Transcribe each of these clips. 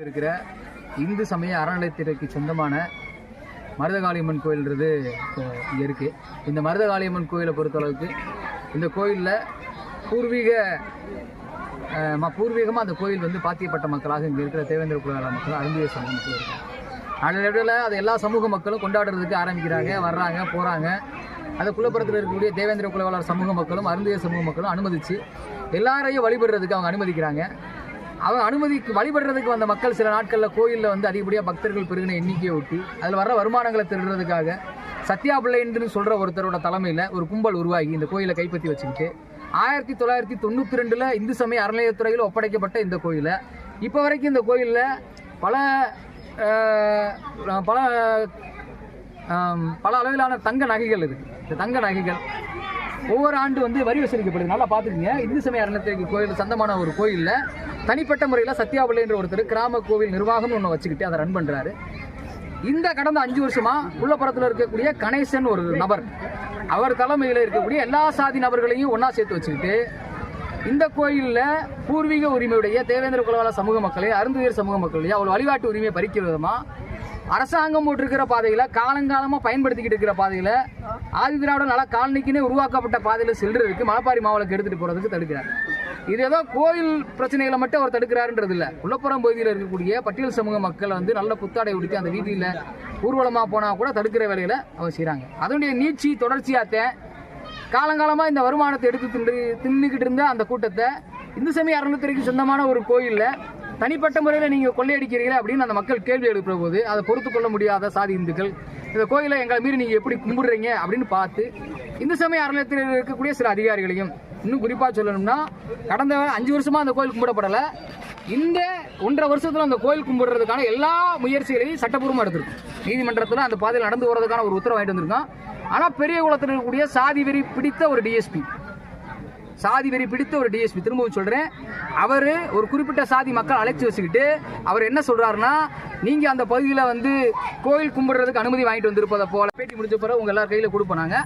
இருக்கிற இந்து சமய அறநிலையத்துறைக்கு சொந்தமான மருதகாளியம்மன் கோயில்ன்றது இங்கே இருக்குது. இந்த மருதகாளியம்மன் கோயிலை பொறுத்தளவுக்கு இந்த கோயிலில் பூர்வீகமாக அந்த கோயில் வந்து பாத்தியப்பட்ட மக்களாக இங்கே இருக்கிற தேவேந்திர குலவேலர் மக்கள் அருந்திய சமூக மக்கள் இருக்காங்க. அதில் அது எல்லா சமூக மக்களும் கொண்டாடுறதுக்கு ஆரம்பிக்கிறாங்க, வர்றாங்க, போகிறாங்க. அந்த குலப்புறத்தில் இருக்கக்கூடிய தேவேந்திர குலவேலர் சமூக மக்களும் அருந்திய சமூக மக்களும் அனுமதித்து எல்லாரையும் வழிபடுறதுக்கு அவங்க அனுமதிக்கிறாங்க. அவங்க வழிபடுறதுக்கு வந்த மக்கள் சில நாட்களில் கோயிலில் வந்து அதிகப்படியாக பக்தர்கள் பெருகின எண்ணிக்கையை ஒட்டி அதில் வர வருமானங்களை திருடுறதுக்காக சத்யா பிள்ளைன்னு சொல்கிற ஒருத்தரோட தலைமையில் ஒரு கும்பல் உருவாகி இந்த கோயிலை கைப்பற்றி வச்சுக்கிட்டு 1992 இந்து சமய அறநிலையத்துறையில் ஒப்படைக்கப்பட்ட இந்த கோயிலை இப்போ வரைக்கும் இந்த கோயிலில் பல பல பல அளவிலான தங்க நகைகள் இருக்குது. இந்த தங்க நகைகள் ஒவ்வொரு ஆண்டு வந்து வரி வசூலிக்கப்படுது. நல்லா பார்த்துக்கங்க. இந்து சமய அறநிலையத்துறை கோயில் சொந்தமான ஒரு கோயிலில் தனிப்பட்ட முறையில் சத்யாபிள்ளை என்ற ஒருத்தர் கிராம கோவில் நிர்வாகம் ஒன்று வச்சுக்கிட்டு அதை ரன் பண்ணுறாரு. இந்த கடந்த 5 வருஷமாக உள்ளப்புறத்தில் இருக்கக்கூடிய கணேசன் ஒரு நபர், அவர் தலைமையில் இருக்கக்கூடிய எல்லா சாதி நபர்களையும் ஒன்றா சேர்த்து வச்சுக்கிட்டு இந்த கோயிலில் பூர்வீக உரிமையுடைய தேவேந்திர குலவேலர் சமூக மக்களை அருந்துயர் சமூக மக்களுடைய அவள் வழிபாட்டு உரிமையை பறிக்கிற விதமாக அரசாங்கம் போட்டிருக்கிற பாதையில் காலங்காலமாக பயன்படுத்திக்கிட்டு இருக்கிற பாதையில் ஆதி திராவிட நல காலனிக்குன்னே உருவாக்கப்பட்ட பாதையில் செல்றதுக்கு மலைப்பாரி மாவளுக்கு எடுத்துகிட்டு போகிறதுக்கு தடுக்கிறார். இது ஏதோ கோயில் பிரச்சனைகளை மட்டும் அவர் தடுக்கிறாருன்றது இல்லை. உள்ளப்புறம் பகுதியில் இருக்கக்கூடிய பட்டியல் சமூக மக்கள் வந்து நல்ல புத்தாடை உடுத்தி அந்த வீதியில் ஊர்வலமாக போனால் கூட தடுக்கிற வேலையில் அவர் செய்கிறாங்க. அதனுடைய நீட்சி தொடர்ச்சியாகத்தேன் காலங்காலமாக இந்த வருமானத்தை எடுத்து தின்னுக்கிட்டு இருந்த அந்த கூட்டத்தை இந்து சமய அறநிலையத்துறைக்கு சொந்தமான ஒரு கோயிலில் தனிப்பட்ட முறையில் நீங்கள் கொள்ளையடிக்கிறீங்களே அப்படின்னு அந்த மக்கள் கேள்வி எழுப்புற போது அதை பொறுத்து கொள்ள முடியாத சாதி இந்துக்கள் இந்த கோயிலை எங்களை மீறி நீங்கள் எப்படி கும்பிடுறீங்க அப்படின்னு பார்த்து இந்து சமய அறநிலையத்தில் இருக்கக்கூடிய சில அதிகாரிகளையும், இன்னும் குறிப்பாக சொல்லணும்னா கடந்த 5 வருஷமாக அந்த கோயில் கும்பிடப்படலை, இந்த 1.5 வருஷத்தில் அந்த கோயில் கும்பிடுறதுக்கான எல்லா முயற்சிகளையும் சட்டப்பூர்வமாக எடுத்திருக்கும். நீதிமன்றத்தில் அந்த பாதையில் நடந்து போகிறதுக்கான ஒரு உத்தரவு வாங்கிட்டு வந்திருக்கோம். ஆனால் பெரிய குளத்தில் இருக்கக்கூடிய சாதி வெறி பிடித்த ஒரு டிஎஸ்பி திரும்பவும் சொல்கிறேன், அவர் ஒரு குறிப்பிட்ட சாதி மக்கள் அழைச்சி வச்சுக்கிட்டு அவர் என்ன சொல்கிறாருன்னா, நீங்கள் அந்த பகுதியில் வந்து கோயில் கும்பிடுறதுக்கு அனுமதி வாங்கிட்டு வந்திருப்பதை போல பேட்டி முடிஞ்ச பிறகு உங்கள் எல்லார் கையில் கொடுப்போனாங்க.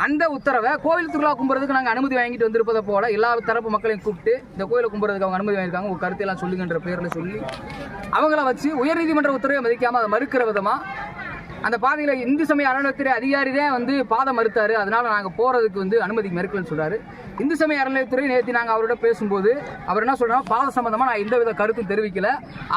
அந்த உத்தரவை கோயில் திருவிழா கும்பிட்றதுக்கு நாங்கள் அனுமதி வாங்கிட்டு வந்திருப்பதை போல எல்லா தரப்பு மக்களையும் கூப்பிட்டு இந்த கோயிலை கும்பிட்றதுக்கு அவங்க அனுமதி வாங்கியிருக்காங்க, உங்கள் கருத்தையெல்லாம் சொல்லுங்கன்ற பேரில் சொல்லி அவங்கள வச்சு உயர்நீதிமன்ற உத்தரவை மதிக்காமல் அதை மறுக்கிற விதமாக அந்த பாதையில் இந்து சமய அறநிலையத்துறை அதிகாரி தான் வந்து பாதை மறுத்தாரு, அதனால நாங்கள் போகிறதுக்கு வந்து அனுமதி மறுக்கலன்னு சொல்கிறாரு. இந்து சமய அறநிலையத்துறை நேற்று நாங்கள் அவரோட பேசும்போது அவர் என்ன சொல்கிறோம், பாதை சம்பந்தமாக நான் எந்தவித கருத்தும் தெரிவிக்கல,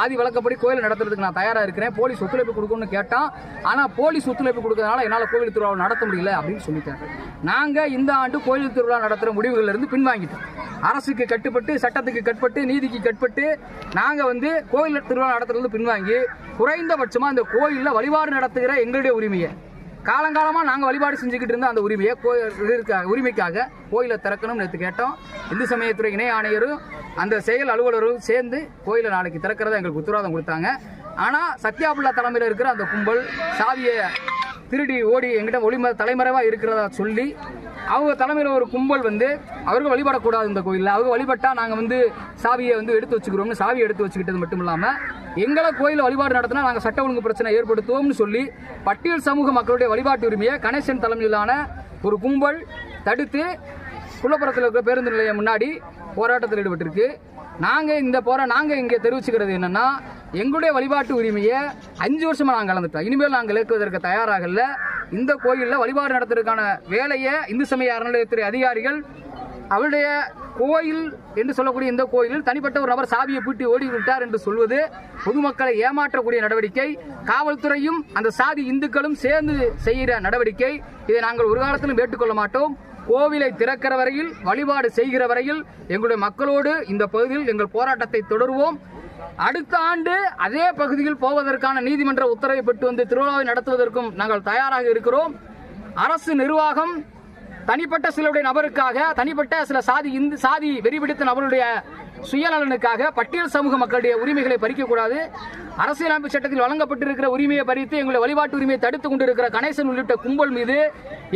ஆதி வழக்கப்படி கோயில் நடத்துறதுக்கு நான் தயாராக இருக்கிறேன், போலீஸ் ஒத்துழைப்பு கொடுக்கணும்னு கேட்டான், ஆனால் போலீஸ் ஒத்துழைப்பு கொடுக்கறதுனால என்னால் கோயில் திருவிழா நடத்த முடியல அப்படின்னு சொல்லிட்டாங்க. நாங்கள் இந்த ஆண்டு கோயில் திருவிழா நடத்துகிற முடிவுகளிலிருந்து பின்வாங்கிட்டோம். அரசுக்கு கட்டுப்பட்டு, சட்டத்துக்கு கட்டுப்பட்டு, நீதிக்கு கட்டுப்பட்டு நாங்கள் வந்து கோயில் திருவிழா நடத்துறது பின்வாங்கி குறைந்தபட்சமாக இந்த கோயிலில் வழிபாடு நடத்துகிற எங்களுடைய உரிமையை காலங்காலமாக நாங்கள் வழிபாடு செஞ்சுக்கிட்டு இருந்த அந்த உரிமையை உரிமைக்காக கோயிலை திறக்கணும்னு நேற்று கேட்டோம். இந்து சமயத்துறை இணை ஆணையரும் அந்த செயல் அலுவலரும் சேர்ந்து கோயிலை நாளைக்கு திறக்கிறத எங்களுக்கு உத்தரவாதம் கொடுத்தாங்க. ஆனால் சத்யாபுல்லா தலைமையில் இருக்கிற அந்த கும்பல் சாவியை திருடி ஓடி எங்கிட்ட தலைமறைவாக இருக்கிறதா சொல்லி அவங்க தலைமையில் ஒரு கும்பல் வந்து அவர்கள் வழிபடக்கூடாது இந்த கோயிலில், அவங்க வழிபட்டால் நாங்கள் வந்து சாவியை வந்து எடுத்து வச்சுக்கிறோம்னு சாவியை எடுத்து வச்சுக்கிட்டது மட்டும் இல்லாமல் எங்களை கோயிலில் வழிபாடு நடத்தினா நாங்கள் சட்ட ஒழுங்கு பிரச்சனை ஏற்படுத்துவோம்னு சொல்லி பட்டியல் சமூக மக்களுடைய வழிபாட்டு உரிமையை கணேசன் தலைமையிலான ஒரு கும்பல் தடுத்து குள்ளப்புறத்தில் இருக்கிற பேருந்து நிலையம் முன்னாடி போராட்டத்தில் ஈடுபட்டிருக்கு. நாங்கள் இங்கே தெரிவிச்சுக்கிறது என்னென்னா, எங்களுடைய வழிபாட்டு உரிமையை 5 வருஷமாக நாங்கள் கலந்துட்டோம், இனிமேல் நாங்கள் இழக்குவதற்கு தயாராகல. இந்த கோயிலில் வழிபாடு நடத்துறதுக்கான வேலையை இந்து சமய அறநிலையத்துறை அதிகாரிகள் அவருடைய கோயில் என்று சொல்லக்கூடிய இந்த கோயிலில் தனிப்பட்ட ஒரு நபர் சாவியை பூட்டி ஓடிவிட்டார் என்று சொல்வது பொதுமக்களை ஏமாற்றக்கூடிய நடவடிக்கை. காவல்துறையும் அந்த சாதி இந்துக்களும் சேர்ந்து செய்கிற நடவடிக்கை. இதை நாங்கள் ஒரு காலத்திலும் ஏற்றுக்கொள்ள மாட்டோம். கோவிலை திறக்கிற வரையில், வழிபாடு செய்கிற வரையில் எங்களுடைய மக்களோடு இந்த பகுதியில் எங்கள் போராட்டத்தை தொடருவோம். அடுத்த ஆண்டு அதே பகுதியில் போவதற்கான நீதிமன்ற உத்தரவை பெற்று வந்து திருவிழாவை நடத்துவதற்கும் நாங்கள் தயாராக இருக்கிறோம். அரசு நிர்வாகம் தனிப்பட்ட சிலருடைய நபருக்காக, தனிப்பட்ட சில சாதி வெறிபிடித்த நபருடைய சுயநலனுக்காக பட்டியல் சமூக மக்களுடைய உரிமைகளை பறிக்கக்கூடாது. அரசியலமைப்பு சட்டத்தில் வழங்கப்பட்டிருக்கிற உரிமையை பறித்து எங்களுடைய வழிபாட்டு உரிமையை தடுத்துக் கொண்டிருக்கிற கணேசன் உள்ளிட்ட கும்பல் மீது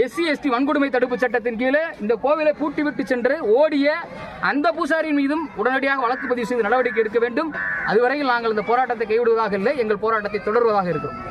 SC/ST வன்கொடுமை தடுப்பு சட்டத்தின் கீழே இந்த கோவிலை பூட்டிவிட்டு சென்று ஓடிய அந்த பூசாரியின் மீதும் உடனடியாக வழக்கு பதிவு செய்து நடவடிக்கை எடுக்க வேண்டும். அதுவரையில் நாங்கள் இந்த போராட்டத்தை கைவிடுவதாக இல்லை, எங்கள் போராட்டத்தை தொடர்வதாக இருக்கிறோம்.